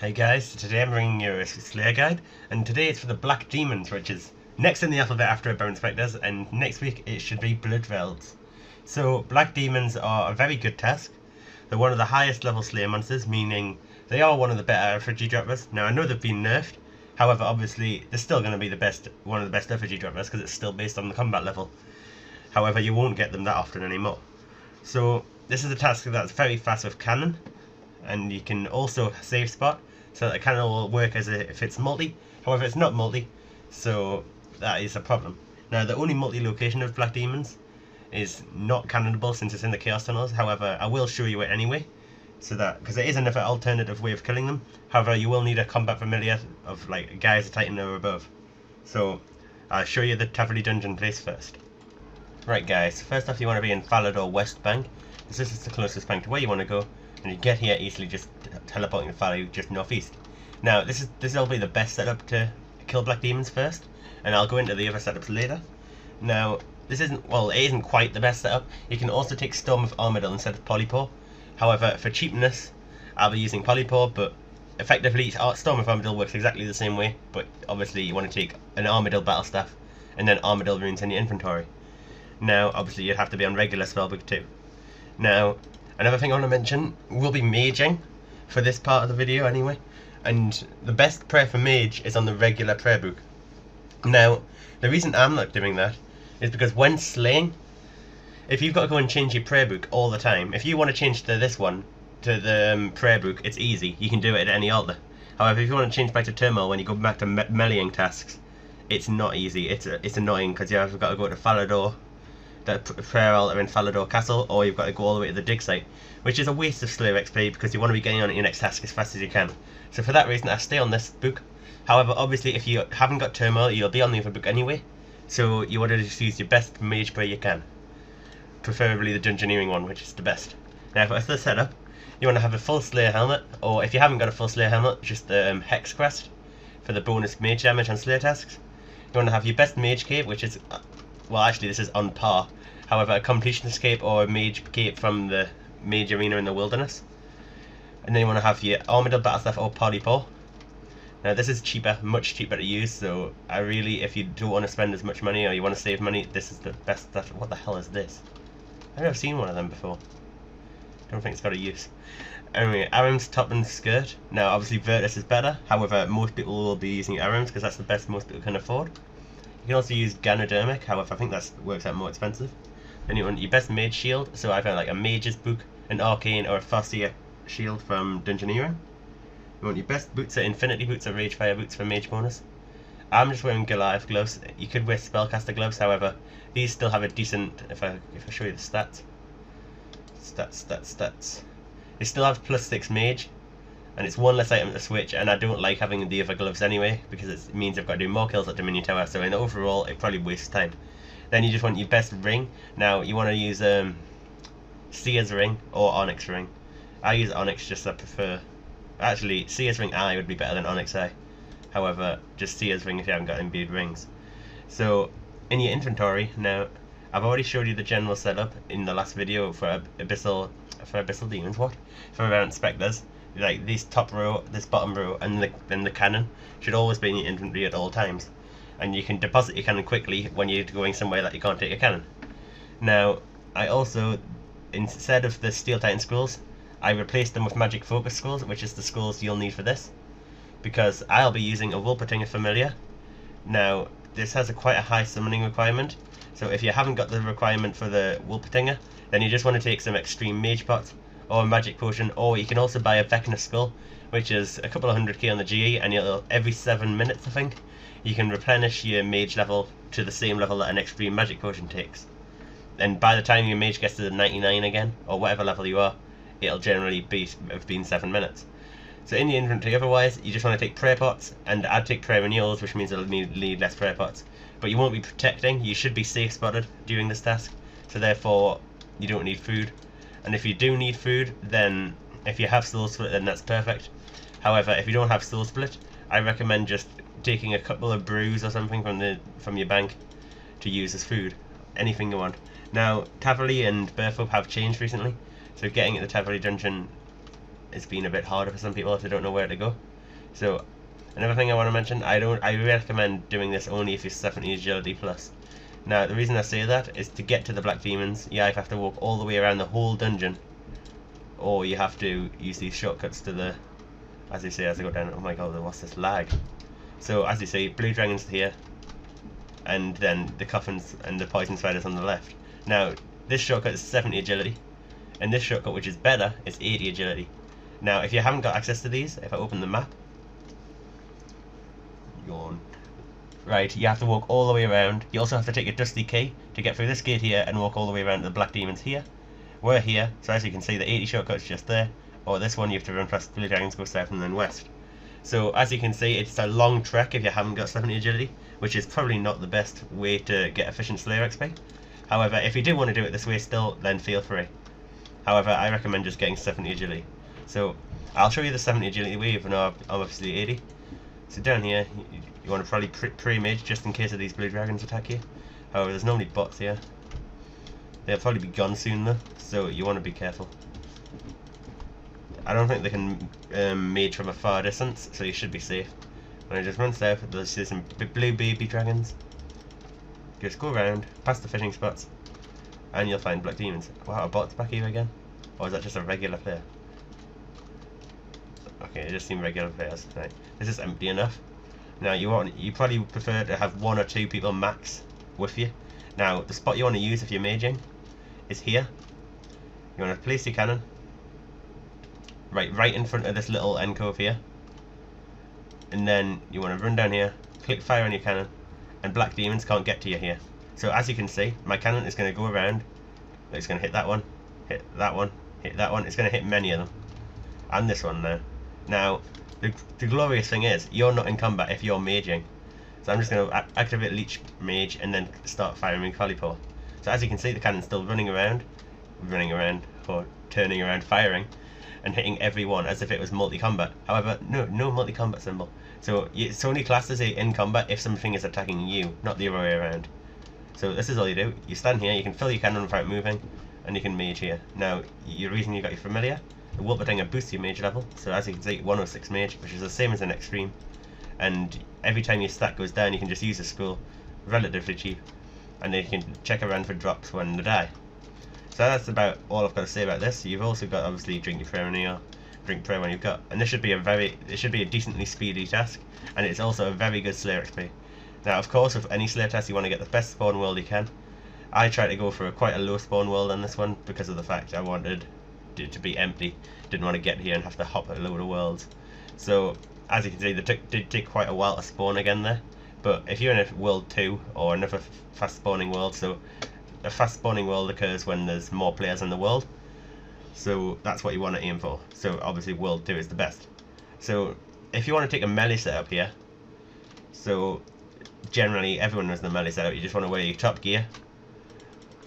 Hey guys, today I'm bringing you a Slayer guide, and today it's for the Black Demons, which is next in the alphabet after Bone Spectres, and next week it should be Blood Velds. So, Black Demons are a very good task. They're one of the highest level Slayer monsters, meaning they are one of the better effigy droppers. Now I know they've been nerfed, however obviously they're still going to be one of the best effigy droppers because it's still based on the combat level. However, you won't get them that often anymore. So this is a task that's very fast with cannon, and you can also save spot, so that the cannon will work as if it's multi. However, it's not multi, so that is a problem. Now, the only multi-location of Black Demons is not cannonable since it's in the Chaos Tunnels. However, I will show you it anyway, so that because it is another alternative way of killing them. However, you will need a combat familiar of like guys a Titan or above. So I'll show you the Taverley dungeon place first. Right guys, first off you want to be in Falador West Bank, because this is the closest bank to where you want to go, and you get here easily just teleporting to Falador just northeast. Now this will be the best setup to kill Black Demons first, and I'll go into the other setups later. Now this isn't quite the best setup. You can also take Storm of Armadyl instead of Polypore. However, for cheapness I'll be using Polypore, but effectively Storm of Armadyl works exactly the same way, but obviously you want to take an Armadyl battle staff and then Armadyl runes in your inventory. Now, obviously, you'd have to be on regular spellbook too. Now, another thing I want to mention, we'll be maging for this part of the video anyway, and the best prayer for mage is on the regular prayer book. Now, the reason I'm not doing that is because when slaying, if you've got to go and change your prayer book all the time, if you want to change to this one, to the prayer book, it's easy. You can do it at any altar. However, if you want to change back to Turmoil when you go back to meleeing tasks, it's not easy. It's annoying because you've got to go to Falador, the prayer altar in Falador Castle, or you've got to go all the way to the dig site, which is a waste of Slayer XP because you want to be getting on your next task as fast as you can. So for that reason I stay on this book. However, obviously if you haven't got Turmoil, you'll be on the other book anyway, so you want to just use your best mage prayer you can, preferably the Dungeoneering one, which is the best. Now for the setup, you want to have a full Slayer helmet, or if you haven't got a full Slayer helmet, just the Hex Crest for the bonus mage damage on Slayer tasks. You want to have your best mage cape, which is well, actually this is on par. However, a completionist cape or a mage cape from the mage arena in the wilderness. And then you want to have your Armadyl battle staff or Polypore. Now this is cheaper, much cheaper to use, so I really, if you don't want to spend as much money or you want to save money, this is the best stuff. What the hell is this? I've never seen one of them before. Don't think it's got a use. Anyway, Aram's top and skirt. Now obviously Virtus is better, however most people will be using Aram's because that's the best most people can afford. You can also use Ganodermic, however I think that works out more expensive. Then you want your best mage shield, so either like a mage's book, an arcane, or a Farseer shield from Dungeoneering. You want your best boots, are infinity boots or ragefire boots for mage bonus. I'm just wearing Goliath gloves. You could wear spellcaster gloves, however these still have a decent, if I show you the stats. Stats. They still have +6 mage, and it's one less item to switch, and I don't like having the other gloves anyway because it means I've got to do more kills at Dominion Tower, so in overall it probably wastes time. Then you just want your best ring. Now you want to use Seer's ring or Onyx ring. I use Onyx just I prefer. Actually, Seer's ring Eye would be better than Onyx Eye. However, just Seer's ring if you haven't got imbued rings. So in your inventory, now I've already showed you the general setup in the last video for Abyssal Demons. For Errant Spectres. Like this top row, this bottom row, and then the cannon should always be in your inventory at all times, and you can deposit your cannon quickly when you're going somewhere that you can't take a cannon. Now I also, instead of the Steel Titan skulls, I replaced them with Magic Focus skulls, which is the skulls you'll need for this, because I'll be using a Wolpertinger familiar. Now this has quite a high summoning requirement, so if you haven't got the requirement for the Wolpertinger, then you just want to take some extreme mage pots or a magic potion, or you can also buy a Vecna skull, which is a couple of 100k on the GE, and every 7 minutes I think you can replenish your mage level to the same level that an extreme magic potion takes. And by the time your mage gets to the 99 again, or whatever level you are, it'll generally have been 7 minutes. So in your inventory otherwise, you just want to take prayer pots, and I'd take prayer renewals, which means it'll need less prayer pots. But you won't be protecting, you should be safe spotted during this task, so therefore you don't need food. And if you do need food, then if you have Soul Split, then that's perfect. However, if you don't have Soul Split, I recommend just taking a couple of brews or something from your bank to use as food. Anything you want. Now, Taverley and Burthorpe have changed recently, so getting at the Taverley dungeon has been a bit harder for some people if they don't know where to go. So another thing I want to mention, I recommend doing this only if you're 70 agility plus. Now the reason I say that is to get to the black demons, you either have to walk all the way around the whole dungeon, or you have to use these shortcuts to the, as they say as I go down. Oh my god, what's this lag? So as you see, blue dragons here, and then the coffins and the poison spiders on the left. Now this shortcut is 70 agility, and this shortcut, which is better, is 80 agility. Now if you haven't got access to these, if I open the map, yawn. Right, you have to walk all the way around. You also have to take a dusty key to get through this gate here and walk all the way around to the black demons here. We're here, so as you can see the 80 shortcut's just there, or this one you have to run past blue dragons, go south and then west. So as you can see, it's a long trek if you haven't got 70 agility, which is probably not the best way to get efficient Slayer XP. However, if you do want to do it this way still, then feel free. However, I recommend just getting 70 agility. So I'll show you the 70 agility way, even though I'm obviously 80. So down here, you want to probably pre-mage just in case of these blue dragons attack you. However, there's normally bots here. They'll probably be gone soon though, so you want to be careful. I don't think they can mage from a far distance, so you should be safe. When I just run south, there's some blue baby dragons. Just go around, past the fishing spots, and you'll find black demons. Wow, a bot's back here again? Or is that just a regular player? Okay, it just seemed regular players. Right, this is empty enough. Now you probably prefer to have 1 or 2 people max with you. Now the spot you want to use if you're maging is here. You want to place your cannon right in front of this little end cove here, and then you want to run down here, click fire on your cannon, and black demons can't get to you here. So as you can see, my cannon is going to go around. It's going to hit that one, hit that one, hit that one. It's going to hit many of them, and this one now. Now the glorious thing is, you're not in combat if you're maging. So I'm just going to activate Leech Mage and then start firing Polypore. So as you can see, the cannon's still running around, or turning around, firing, and hitting everyone as if it was multi-combat. However, no multi-combat symbol. So it's only classed as in combat if something is attacking you, not the other way around. So this is all you do. You stand here, you can fill your cannon without moving, and you can mage here. Now, the reason you got your familiar, the Wolpertinger boosts your mage level. So as you can see, 106 mage, which is the same as an extreme. And every time your stat goes down, you can just use a scroll, relatively cheap, and then you can check around for drops when they die. So that's about all I've got to say about this. You've also got obviously drink your prayer when you've got, and this should be a decently speedy task, and it's also a very good Slayer XP. Now of course with any Slayer task you want to get the best spawn world you can. I tried to go for quite a low spawn world on this one because of the fact I wanted it to be empty. Didn't want to get here and have to hop a load of worlds. So as you can see, it did take quite a while to spawn again there. But if you're in a world 2 or another fast spawning world, so a fast spawning world occurs when there's more players in the world. So that's what you want to aim for. So obviously world 2 is the best. So if you want to take a melee setup here, so generally everyone knows the melee setup. You just want to wear your top gear.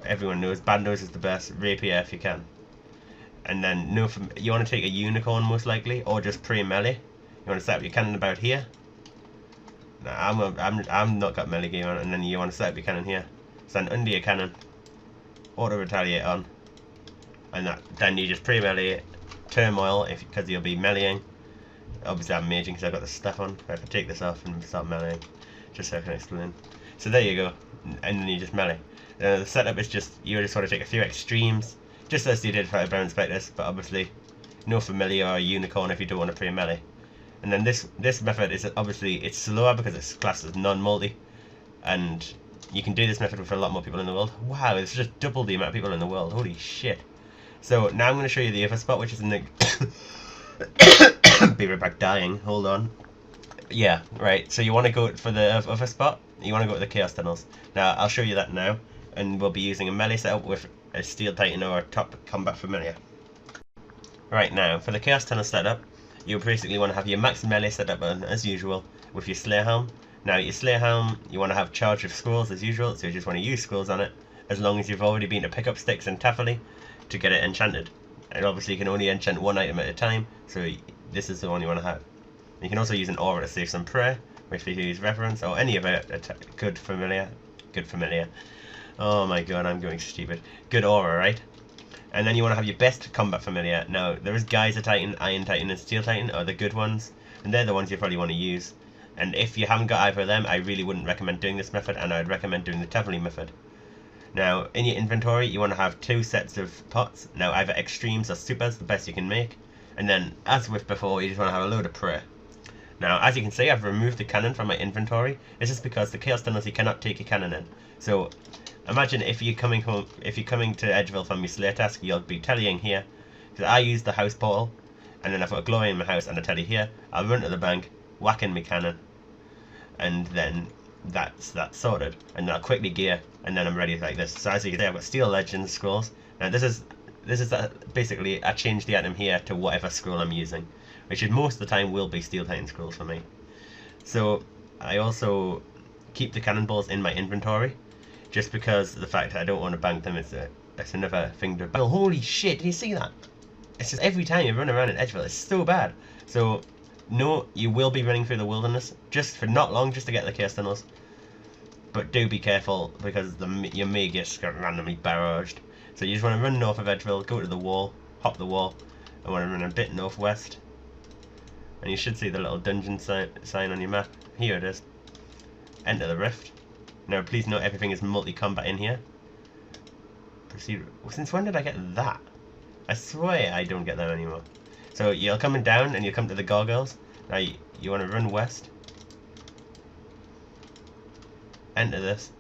Everyone knows bandos is the best, rapier if you can. And then you want to take a unicorn most likely, or just pre-melee. You want to set up your cannon about here. Now I'm not got melee game on, and then you want to set up your cannon here. Stand under your cannon, auto retaliate on, and then you just pre-melee turmoil because you'll be meleeing. Obviously I'm maging because I've got the stuff on. If I take this off and start meleeing, just so I can explain. So there you go, and then you just melee. The setup is just, you just want to take a few extremes, just as you did for Brown Spectres, but obviously no familiar or unicorn if you don't want to pre-melee. And then this method is obviously, it's slower because it's classed as non-multi, and you can do this method with a lot more people in the world. Wow, it's just double the amount of people in the world. Holy shit. So now I'm going to show you the other spot, which is in the be right back dying, hold on. Yeah, right, so you want to go for the other spot, you want to go to the Chaos Tunnels. Now I'll show you that now, and we'll be using a melee setup with a Steel Titan or a top combat familiar. Right, now for the Chaos Tunnel setup, you basically want to have your max melee setup on as usual with your Slayer Helm. Now your Slayer Helm, you want to have charge of scrolls as usual, so you just want to use scrolls on it, as long as you've already been to pick up sticks in Taverley to get it enchanted. And obviously you can only enchant one item at a time, so this is the one you want to have. You can also use an aura to save some prayer, if you use reverence, or any other good familiar. Oh my god, I'm going stupid. Good aura, right? And then you want to have your best combat familiar. Now, there is Geyser Titan, Iron Titan, and Steel Titan are the good ones, and they're the ones you probably want to use. And if you haven't got either of them, I really wouldn't recommend doing this method, and I'd recommend doing the Taverley method. Now, in your inventory, you want to have 2 sets of pots. Now, either extremes or supers, the best you can make. And then, as with before, you just want to have a load of prayer. Now, as you can see, I've removed the cannon from my inventory. This is because the chaos tunnels, you cannot take your cannon in. So, imagine if you're coming to Edgeville from your Slayer task, you'll be tellying here. Because I use the house portal, and then I've got a glory in my house and a telly here. I'll run to the bank, whack in my cannon, and then that's sorted. And then I'll quickly gear, and then I'm ready like this. So as you can see, I've got Steel Legends scrolls. Now this is basically, I changed the item here to whatever scroll I'm using, which is most of the time will be Steel Titan scrolls for me. So I also keep the cannonballs in my inventory, just because of the fact that I don't want to bank them. It's another thing to. Oh, holy shit! Did you see that? It's just every time you run around in Edgeville, it's so bad. So no, you will be running through the wilderness, just for not long, just to get the chaos tunnels. But do be careful, because you may get randomly barraged. So you just want to run north of Edgeville, go to the wall, hop the wall, and want to run a bit northwest. And you should see the little dungeon sign on your map. Here it is. Enter the rift. Now please note everything is multi-combat in here. Proceed. Since when did I get that? I swear I don't get that anymore. So you're coming down and you come to the gargoyles. Now you want to run west. Enter this.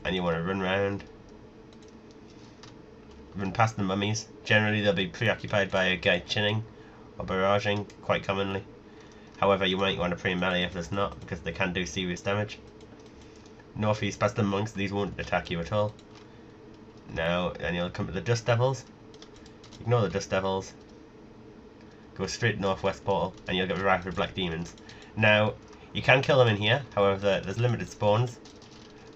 And you want to run round. Run past the mummies. Generally they'll be preoccupied by a guy chinning or barraging quite commonly. However, you might want to pray melee if there's not, because they can do serious damage. Northeast past the monks, these won't attack you at all. Now, and you'll come to the dust devils. Ignore the dust devils. Go straight northwest portal, and you'll get arrived with black demons. Now, you can kill them in here, however, there's limited spawns.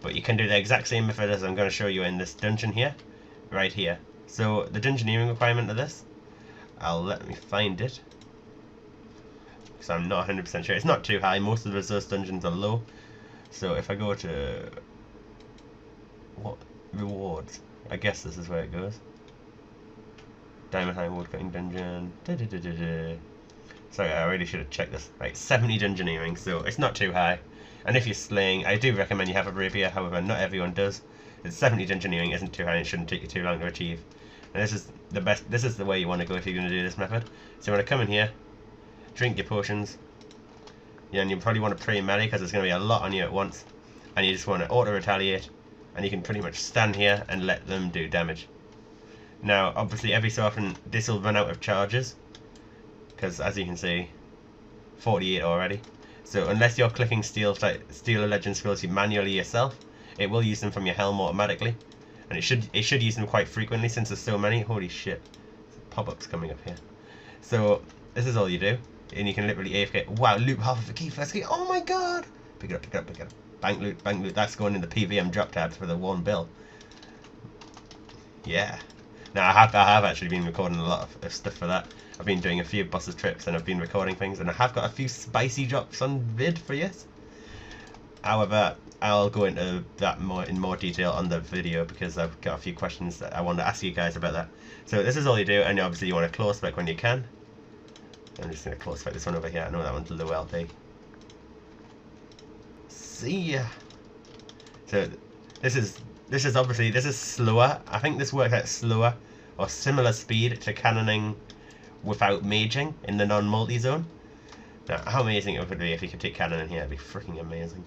But you can do the exact same method as I'm going to show you in this dungeon here, right here. So, the dungeoneering requirement of this, let me find it, because I'm not 100% sure. It's not too high, most of the resource dungeons are low. So if I go to what rewards, I guess this is where it goes. Diamond High Woodcutting Dungeon. Sorry, I really should have checked this. Right, 70 dungeoneering, so it's not too high. And if you're slaying, I do recommend you have a rapier, however not everyone does. It's 70 dungeoneering isn't too high and it shouldn't take you too long to achieve. And this is the best, this is the way you want to go if you're going to do this method. So you want to come in here, drink your potions. Yeah, and you probably want to pray melee because there's going to be a lot on you at once. And you just want to auto-retaliate. And you can pretty much stand here and let them do damage. Now, obviously, every so often, this will run out of charges. Because, as you can see, 48 already. So, unless you're clicking Steel Legend scrolls manually yourself, it will use them from your helm automatically. And it should use them quite frequently since there's so many. Holy shit. Pop-ups coming up here. So, this is all you do. And you can literally AFK. Wow, loot half of the key first key. Oh my god! Pick it up, pick it up, pick it up. Bank loot, bank loot. That's going in the PVM drop tabs for the one bill. Yeah. Now, I have actually been recording a lot of stuff for that. I've been doing a few bosses trips and I've been recording things. And I have got a few spicy drops on vid for you. However, I'll go into that in more detail on the video because I've got a few questions that I want to ask you guys about that. So this is all you do, and obviously you want to close spec when you can. I'm just going to close spec this one over here. I know that one's low LP. See ya. So this is obviously, this is slower. I think this works out slower or similar speed to cannoning without maging in the non-multi zone. Now, how amazing it would be if you could take cannon in here. It'd be freaking amazing.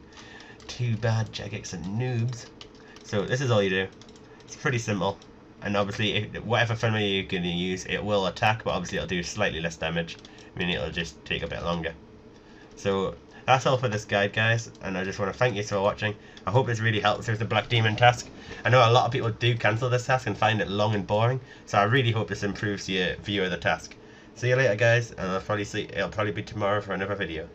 Too bad Jagex and noobs. So this is all you do. It's pretty simple. And obviously, whatever familiar you're going to use, it will attack, but obviously it'll do slightly less damage. Meaning it'll just take a bit longer. So that's all for this guide, guys. And I just want to thank you for watching. I hope this really helps with the Black Demon task. I know a lot of people do cancel this task and find it long and boring. So I really hope this improves your view of the task. See you later, guys, and it'll probably be tomorrow for another video.